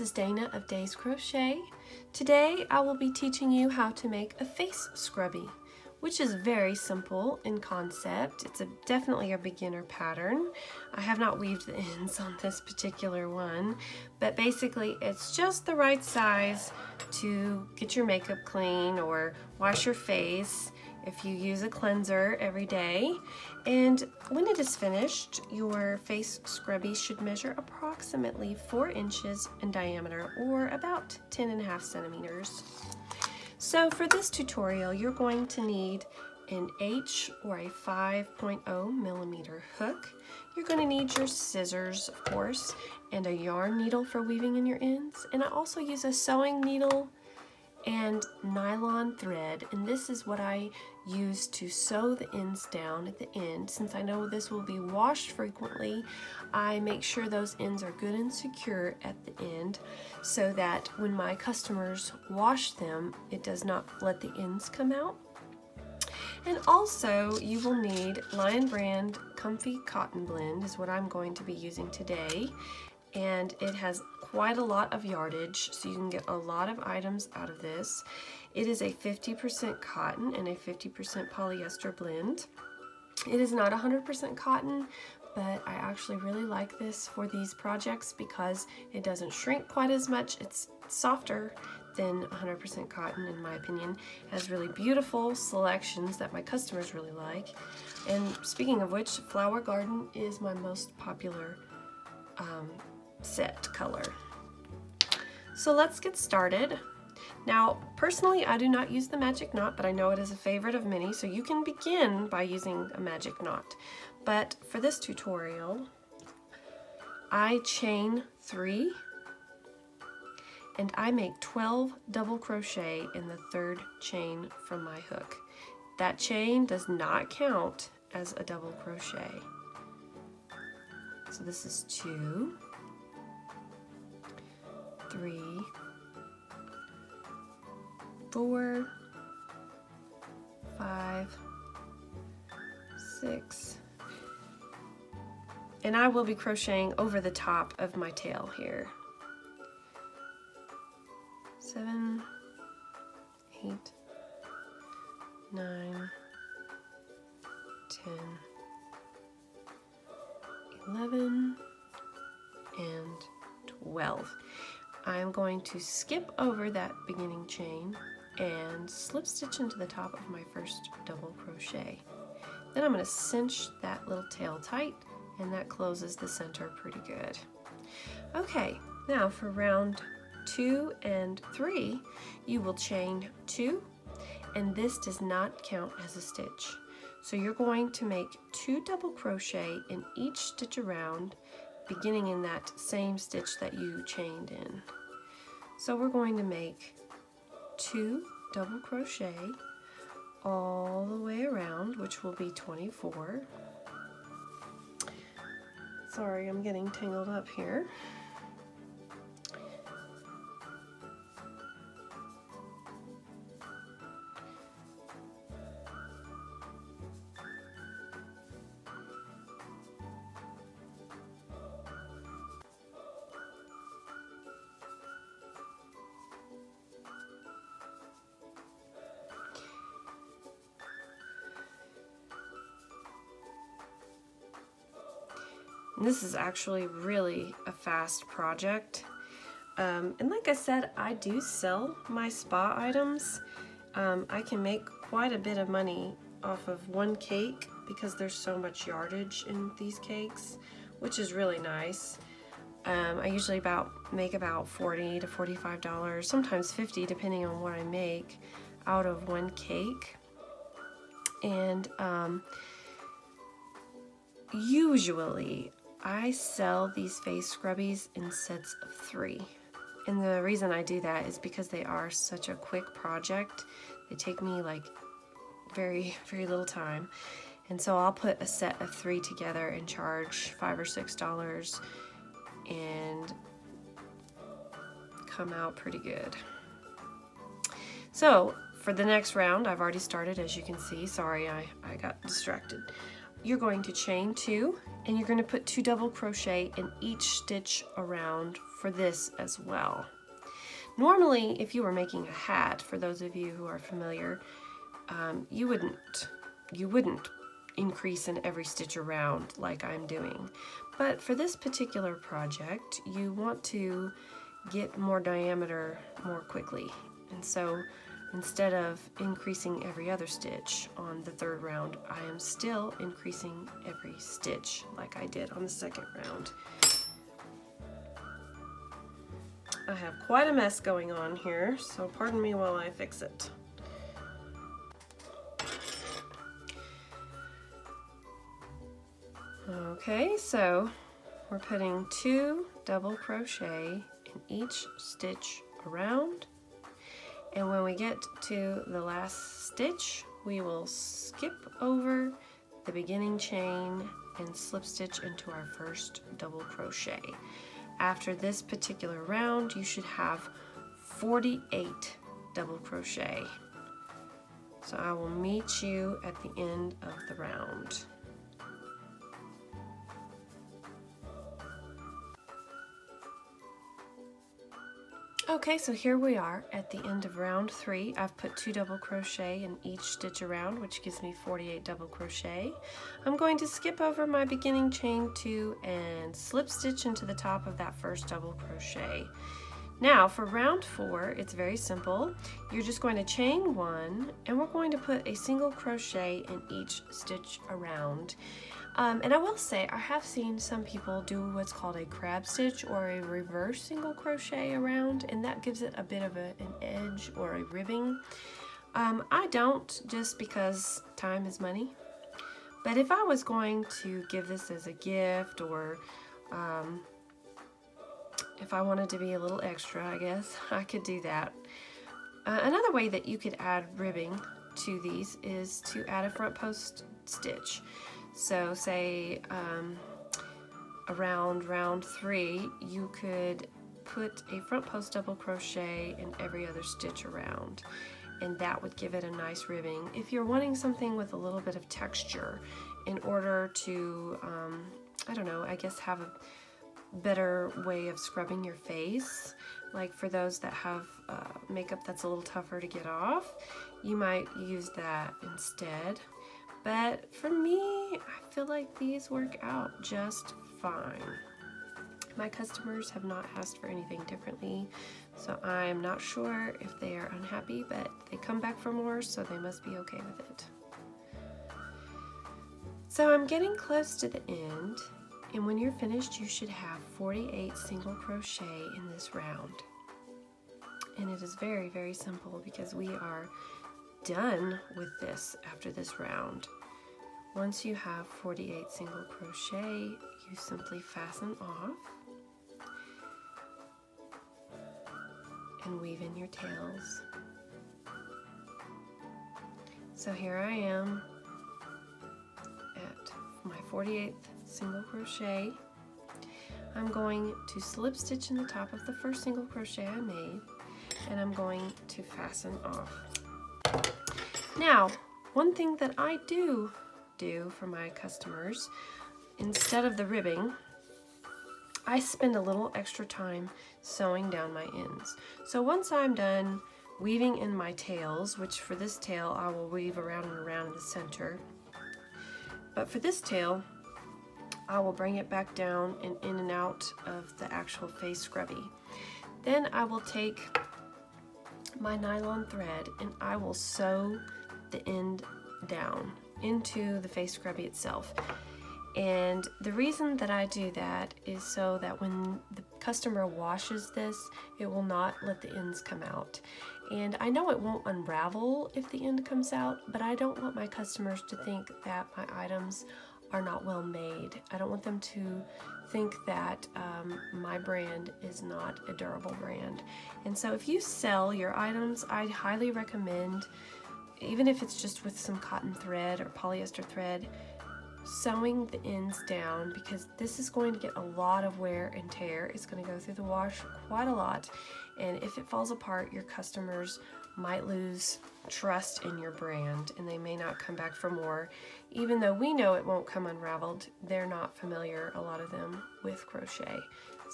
is Dana of Days Crochet. Today I will be teaching you how to make a face scrubby, which is very simple in concept. It's definitely a beginner pattern. I have not weaved the ends on this particular one, but basically it's just the right size to get your makeup clean or wash your face if you use a cleanser every day. And when it is finished, your face scrubby should measure approximately 4 inches in diameter, or about 10.5 centimeters. So for this tutorial, you're going to need an H or a 5.0 millimeter hook. You're going to need your scissors, of course, and a yarn needle for weaving in your ends. And I also use a sewing needle and nylon thread, and this is what I use to sew the ends down at the end. Since I know this will be washed frequently, I make sure those ends are good and secure at the end so that when my customers wash them, it does not let the ends come out. And also you will need Lion Brand Comfy Cotton Blend is what I'm going to be using today. And it has quite a lot of yardage, so you can get a lot of items out of this. It is a 50% cotton and a 50% polyester blend. It is not 100% cotton, but I actually really like this for these projects because it doesn't shrink quite as much. It's softer than 100% cotton, in my opinion. It has really beautiful selections that my customers really like. And speaking of which, Flower Garden is my most popular set color. So let's get started. Now, personally, I do not use the magic knot, but I know it is a favorite of many, so you can begin by using a magic knot. But for this tutorial, I chain 3 and I make 12 double crochet in the 3rd chain from my hook. That chain does not count as a double crochet. So this is 2, 3, 4, 5, 6, and I will be crocheting over the top of my tail here. 7, 8, 9, 10, 11, and 12. I'm going to skip over that beginning chain and slip stitch into the top of my first double crochet. Then I'm going to cinch that little tail tight, and that closes the center pretty good. Okay, now for round 2 and 3, you will chain 2, and this does not count as a stitch. So you're going to make 2 double crochet in each stitch around, beginning in that same stitch that you chained in. So we're going to make 2 double crochet all the way around, which will be 24. Sorry, I'm getting tangled up here. This is actually really a fast project. And like I said, I do sell my spa items. I can make quite a bit of money off of one cake because there's so much yardage in these cakes, which is really nice. I usually make about $40 to $45, sometimes $50 depending on what I make out of one cake. And usually I sell these face scrubbies in sets of 3. And the reason I do that is because they are such a quick project. They take me like very little time. And so I'll put a set of 3 together and charge $5 or $6 and come out pretty good. So for the next round, I've already started, as you can see. Sorry, I got distracted. you're going to chain 2 and you're going to put 2 double crochet in each stitch around for this as well. Normally, if you were making a hat, for those of you who are familiar, you wouldn't increase in every stitch around like I'm doing. But for this particular project, you want to get more diameter more quickly. And so instead of increasing every other stitch on the 3rd round, I am still increasing every stitch like I did on the 2nd round. I have quite a mess going on here, so pardon me while I fix it. Okay, so we're putting 2 double crochet in each stitch around, and when we get to the last stitch, we will skip over the beginning chain and slip stitch into our first double crochet. After this particular round, you should have 48 double crochet. So I will meet you at the end of the round. Okay, so here we are at the end of round 3. I've put 2 double crochet in each stitch around, which gives me 48 double crochet. I'm going to skip over my beginning chain 2 and slip stitch into the top of that first double crochet. Now for round 4, it's very simple. You're just going to chain 1 and we're going to put a single crochet in each stitch around. And I will say, I have seen some people do what's called a crab stitch or a reverse single crochet around, and that gives it a bit of an edge or a ribbing. I don't, just because time is money. But if I was going to give this as a gift, or if I wanted to be a little extra, I guess, I could do that. Another way that you could add ribbing to these is to add a front post stitch. So say around round 3, you could put a front post double crochet in every other stitch around, and that would give it a nice ribbing. If you're wanting something with a little bit of texture in order to, I don't know, I guess have a better way of scrubbing your face, like for those that have makeup that's a little tougher to get off, you might use that instead. But for me, I feel like these work out just fine. My customers have not asked for anything differently, so I'm not sure if they are unhappy, but they come back for more, so they must be okay with it. So I'm getting close to the end, and when you're finished, you should have 48 single crochet in this round. And it is very, very simple because we are done with this after this round. Once you have 48 single crochet, you simply fasten off and weave in your tails. So here I am at my 48th single crochet. I'm going to slip stitch in the top of the first single crochet I made, and I'm going to fasten off. Now, one thing that I do for my customers, instead of the ribbing, I spend a little extra time sewing down my ends. So once I'm done weaving in my tails, which for this tail I will weave around and around in the center, but for this tail I will bring it back down and in and out of the actual face scrubby. Then I will take my nylon thread and I will sew the end down into the face scrubby itself. And the reason that I do that is so that when the customer washes this, it will not let the ends come out. And I know it won't unravel if the end comes out, but I don't want my customers to think that my items are not well made. I don't want them to think that my brand is not a durable brand. And so if you sell your items, I highly recommend, even if it's just with some cotton thread or polyester thread, sewing the ends down, because this is going to get a lot of wear and tear. It's going to go through the wash quite a lot, and if it falls apart, your customers might lose trust in your brand and they may not come back for more. Even though we know it won't come unraveled, they're not familiar, a lot of them, with crochet.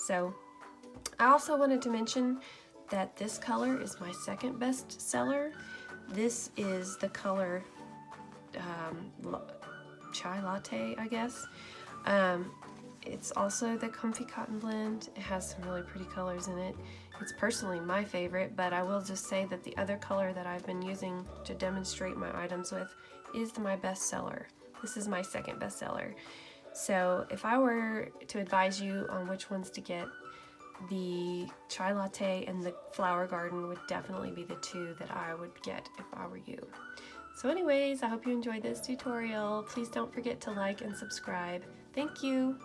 So I also wanted to mention that this color is my second best seller. This is the color Chai Latte, I guess. It's also the Comfy Cotton Blend. It has some really pretty colors in it. It's personally my favorite, but I will just say that the other color that I've been using to demonstrate my items with is my best seller. This is my second best seller. So if I were to advise you on which ones to get, the Chai Latte and the Flower Garden would definitely be the two that I would get if I were you. So anyways, I hope you enjoyed this tutorial. Please don't forget to like and subscribe. Thank you.